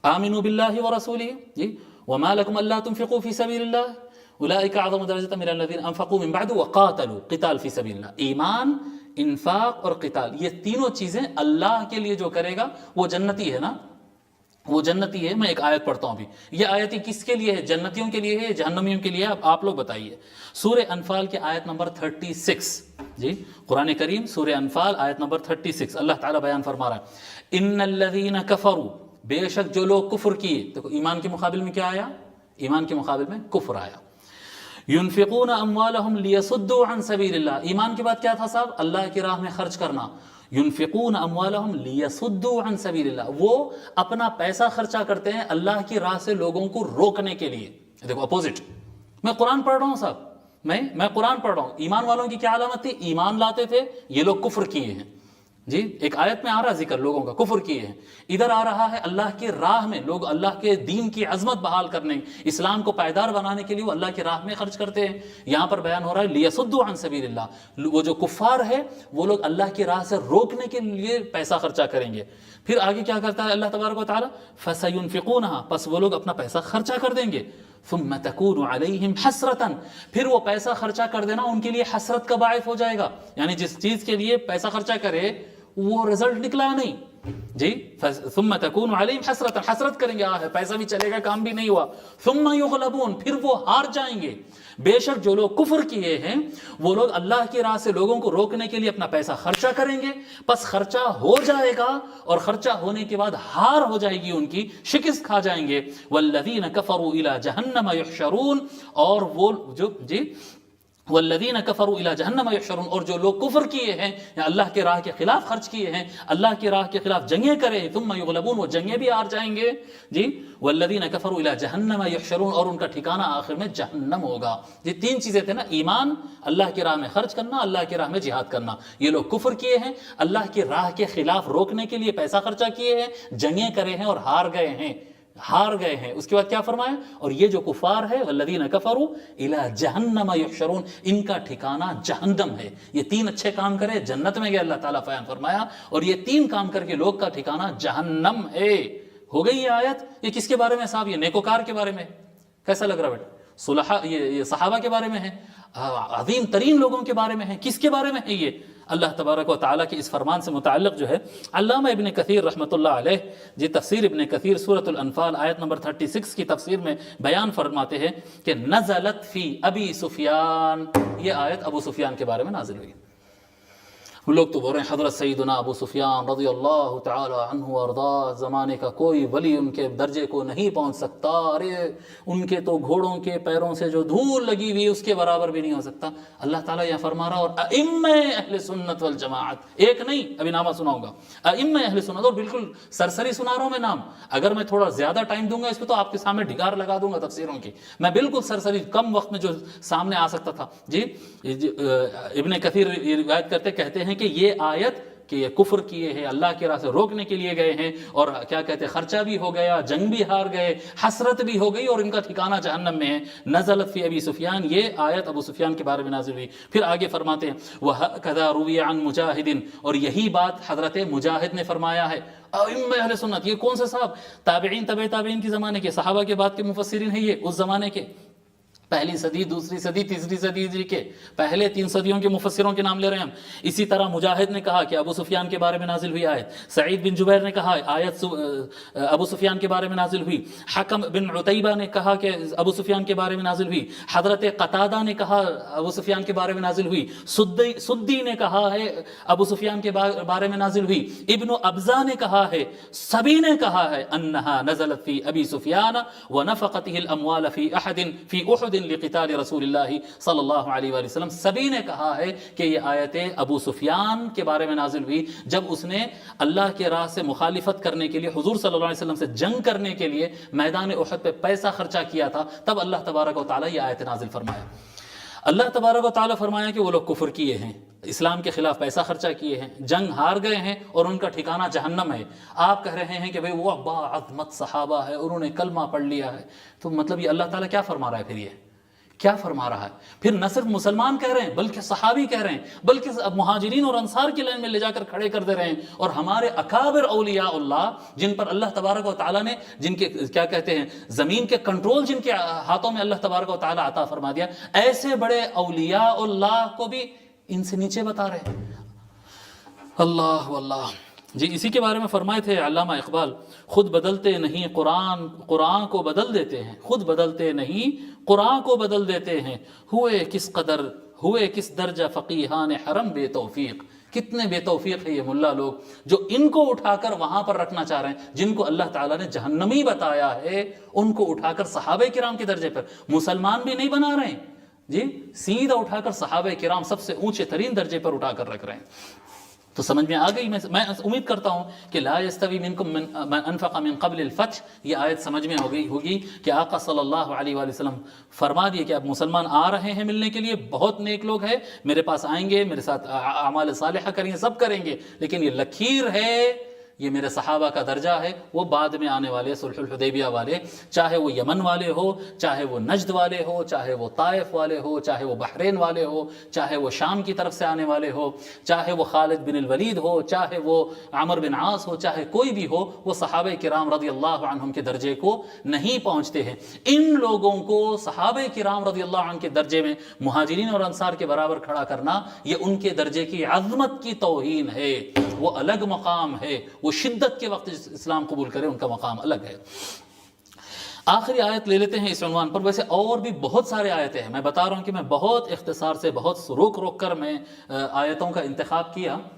आमिनू बिल्लाहि व रसूलिहि जी वमा लकुम अल्ला तुनफिकू फी सबीलिल्लाह उलाइका अज़म दरजतन मिनल लज़ीना अनफ़क़ू मिन बअद व क़ातलू क़िताल फी सबीलिल्लाह। ईमान, इन्फाक और क़िताल, ये तीनों चीज़ें अल्लाह के लिए जो करेगा वो जन्नती है ना, वो जन्नती है। मैं एक आयत पढ़ता हूँ अभी। ये आयत किसके लिए है? जन्नतियों के लिए है, जहन्नमियों के लिए है? आप लोग बताइए। सूरह अनफाल के आयत नंबर 36 जी, कुरान करीम सूरह अनफाल आयत नंबर 36 अल्लाह ताला बयान फरमा रहा है, इन्नल्लज़ीना कफ़रू, बेशक जो लोग कुफ्र किए। देखो ईमान के मुकाबिल में क्या आया? ईमान के मुकाबिल में कुफ्र आया। युनफ़िक़ून अम्वालहुम लियसुद्दू अन सबीलिल्लाह, ईमान के बाद क्या था साहब? अल्लाह की राह में खर्च करना। युनफ़िक़ून अम्वालहुम लियसुद्दू अन सबीलिल्लाह, वो अपना पैसा खर्चा करते हैं अल्लाह की राह से लोगों को रोकने के लिए। देखो अपोजिट, मैं कुरान पढ़ रहा हूँ साहब, मैं कुरान पढ़ रहा हूँ। ईमान वालों की क्या अलामत थी? ईमान लाते थे, ये लोग कुफ्र किए हैं जी। एक आयत में आ रहा जिक्र लोगों का कुफ्र किए हैं, इधर आ रहा है अल्लाह की राह में लोग अल्लाह के दीन की अजमत बहाल करने, इस्लाम को पायदार बनाने के लिए वो अल्लाह की राह में खर्च करते हैं। यहाँ पर बयान हो रहा है लियसुद्दू अन सबीलिल्लाह, वो जो कुफ्फार है वो लोग अल्लाह की राह से रोकने के लिए पैसा खर्चा करेंगे। फिर आगे क्या करता है अल्लाह तबारक व तआला, फसयुनफिकूनहा, बस वो लोग अपना पैसा खर्चा कर देंगे। सुम्मा तकूनु अलैहिम हसरतन, फिर वो पैसा खर्चा कर देना उनके लिए हसरत का बाइस हो जाएगा। यानी जिस चीज के लिए पैसा खर्चा करे वो रिजल्ट निकला नहीं जी। सुम्मा तकूनु अलैहिम हसरतन, हसरत करेंगे, पैसा भी चलेगा काम भी नहीं हुआ। सुम्मा युगलबून, फिर वो हार जाएंगे। बेशक जो लोग कुफ्र किए हैं वो लोग अल्लाह की राह से लोगों को रोकने के लिए अपना पैसा खर्चा करेंगे, बस खर्चा हो जाएगा और खर्चा होने के बाद हार हो जाएगी उनकी, शिकस्त खा जाएंगे। वल्लज़ीना कफ़रू इला जहन्नम युहशरून, और वो जो जी वल्लज़ीना कफ़रू इला जहन्नम युहशरून, और जो लोग कुफ्र किए हैं या अल्लाह के राह के खिलाफ खर्च किए हैं, अल्लाह की राह के खिलाफ जंगें करे, सुम्मा युगलबून, वो जंगें भी हार जाएंगे जी। वल्लज़ीना कफ़रू इला जहन्नम युहशरून, और उनका ठिकाना आखिर में जहन्नम होगा। ये तीन चीजें थे ना, ईमान, अल्लाह की राह में खर्च करना, अल्लाह की राह में जिहाद करना। ये लोग कुफ्र किए हैं, अल्लाह की राह के खिलाफ रोकने के लिए पैसा खर्चा किए हैं, जंगें करे हैं और हार गए हैं। उसके बाद क्या फरमाया? और ये जो कुफार है वल्लज़ीना कफ़रू इला जहन्नम युहशरून, इनका ठिकाना जहन्नम है। ये तीन अच्छे काम करे जन्नत में गए, अल्लाह ताला बयान फरमाया, और ये तीन काम करके लोग का ठिकाना जहन्नम है। हो गई ये आयत। ये किसके बारे में साहब? ये नेकोकार के बारे में। कैसा लग रहा बेटा? सुलहा, ये सहाबा के बारे में है, अजीम तरीन लोगों के बारे में है। किसके बारे में है ये? अल्लाह तबारक व तआला के इस फरमान से मुताल्लिक़ जो है अल्लामा इब्न कसीर रहमतुल्लाह अलैह जी, तफसीर इब्न कसीर सूरतुल अनफाल आयत नंबर 36 की तफसीर में बयान फरमाते हैं कि नज़लत फ़ी अबी सुफियान, ये आयत अबू सुफियान के बारे में नाजिल हुई। लोग तो बोल रहे हैं हज़रत सैयदना अबू सुफियान रज़ियल्लाहु तआला अन्हु अर्दा, ज़माने का कोई वली उनके दर्जे को नहीं पहुंच सकता, अरे उनके तो घोड़ों के पैरों से जो धूल लगी हुई उसके बराबर भी नहीं हो सकता। अल्लाह ताला यह फरमा रहा, और अइम्मे अहले सुन्नत वल जमाअत, एक नहीं, अभी नामा सुनाऊंगा, अइम्मे अहले सुन्नत, और बिल्कुल सरसरी सुना रहा हूं मैं नाम। अगर मैं थोड़ा ज्यादा टाइम दूंगा इसको तो आपके सामने ढिगार लगा दूंगा तफसीरों की। मैं बिल्कुल सरसरी कम वक्त में जो सामने आ सकता था जी। इब्न कसीर रिवायत करते कहते हैं कि ये आयत कि ये कुफ्र किए हैं, अल्लाह की राह से रोकने के लिए गए हैं, और क्या कहते हैं खर्चा भी हो गया, जंग भी हार गए, हसरत भी हो गई, और इनका ठिकाना जहन्नम में है। नज़लत फ़ी अबी सुफियान, ये आयत अबू सुफियान के बारे में नाज़िल हुई। फिर आगे फरमाते हैं वह कदा रुविया अन मुजाहिदिन, और यही बात हज़रत मुजाहिद ने फरमाया है। अइम्मा अहले सुन्नत, ये कौन से साहब? ताबईन, तबे ताबईन के ज़माने के, सहाबा के बाद के मुफस्सिरीन है ये, उस ज़माने के, पहली सदी, दूसरी सदी, तीसरी सदी के पहले 3 सदियों के मुफस्सिरों के नाम ले रहे हैं हम। इसी तरह मुजाहिद ने कहा कि अबू सुफियान के बारे में नाजिल हुई आयत, सईद बिन जुबैर ने कहा आयत अबू सुफियान के बारे में नाजिल हुई, हकम बिन उतैबा ने कहा कि अबू सुफियान के बारे में नाजिल हुई, हजरत कतादा ने कहा अबू सुफियान के बारे में नाजिल हुई, सुद्दी ने कहा है अबू सुफियान के बारे में नाजिल हुई, इब्न अब्जा ने कहा है, सभी ने कहा है अन्नहा नज़लत फी अबी सुफियान व नफ़क़तिहिल अम्वाल फी अहदिन फी उहुद लिक़िताल रसूलिल्लाह सल्लल्लाहु अलैहि वसल्लम। सभी ने कहा है कि ये आयतें अबू सुफियान के बारे में नाजिल हुई जब उसने अल्लाह के राह से मुखालिफत करने के लिए, हुजूर सल्लल्लाहु अलैहि वसल्लम से जंग करने के लिए मैदान उहद पे पैसा खर्चा किया था, तब अल्लाह तबारक व तआला ये आयत नाजिल फरमाया। अल्लाह तबारक व तआला फरमाया कि वो लोग कुफ्र किए हैं, इस्लाम के खिलाफ पैसा खर्चा किए हैं, जंग हार गए हैं, और उनका ठिकाना जहन्नम है। आप कह रहे हैं कि भाई वो बाअज़मत सहाबा है, उन्होंने कलमा पढ़ लिया है, तो मतलब ये अल्लाह ताला क्या फरमा रहा है फिर? ये کیا فرما رہا ہے؟ پھر نہ صرف مسلمان کہہ رہے ہیں بلکہ صحابی کہہ رہے ہیں، بلکہ مہاجرین اور انصار کی لائن میں لے جا کر کھڑے کر دے رہے ہیں، اور ہمارے اکابر اولیاء اللہ جن پر اللہ تبارک و تعالیٰ نے، جن کے کیا کہتے ہیں، زمین کے کنٹرول جن کے ہاتھوں میں اللہ تبارک و تعالیٰ عطا فرما دیا، ایسے بڑے اولیاء اللہ کو بھی ان سے نیچے بتا رہے ہیں۔ اللہ واللہ جی، اسی کے بارے میں فرمائے تھے علامہ اقبال، خود بدلتے نہیں قرآن کو بدل دیتے ہیں، خود بدلتے نہیں قرآن کو بدل دیتے ہیں، ہوئے کس درجہ فقیہان حرم بے توفیق۔ کتنے بے توفیق ہے یہ ملا لوگ جو ان کو اٹھا کر وہاں پر رکھنا چاہ رہے ہیں جن کو اللہ تعالیٰ نے جہنمی بتایا ہے، ان کو اٹھا کر صحابہ کرام کے درجے پر مسلمان بھی نہیں بنا رہے ہیں جی، سیدھا اٹھا کر صحابہ کرام سب سے اونچے ترین درجے پر اٹھا کر رکھ رہے ہیں۔ تو سمجھ میں آ گئی، میں امید کرتا ہوں کہ لا یستوی منکم من انفق من قبل الفتح، یہ آیت سمجھ میں ہو گئی ہوگی کہ آقا صلی اللہ علیہ وآلہ وسلم فرما دیے کہ اب مسلمان آ رہے ہیں ملنے کے لیے، بہت نیک لوگ ہیں میرے پاس آئیں گے، میرے ساتھ اعمال صالحہ کریں گے، سب کریں گے، لیکن یہ لکیر ہے، یہ میرے صحابہ کا درجہ ہے، وہ بعد میں آنے والے صلح الحدیبیہ والے، چاہے وہ یمن والے ہو، چاہے وہ نجد والے ہو، چاہے وہ طائف والے ہو، چاہے وہ بحرین والے ہو، چاہے وہ شام کی طرف سے آنے والے ہو، چاہے وہ خالد بن الولید ہو، چاہے وہ عمر بن عاص ہو، چاہے کوئی بھی ہو، وہ صحابہ کرام رضی اللہ عنہم کے درجے کو نہیں پہنچتے ہیں۔ ان لوگوں کو صحابہ کرام رضی اللہ عنہ کے درجے میں مہاجرین اور انصار کے برابر کھڑا کرنا، یہ ان کے درجے کی عظمت کی توہین ہے، وہ الگ مقام ہے، وہ شدت کے وقت اسلام قبول کرے ان کا مقام الگ ہے۔ آخری آیت لے لیتے ہیں اس عنوان پر، ویسے اور بھی بہت سارے آیتیں ہیں، میں بتا رہا ہوں کہ میں بہت اختصار سے، بہت روک کر میں آیتوں کا انتخاب کیا۔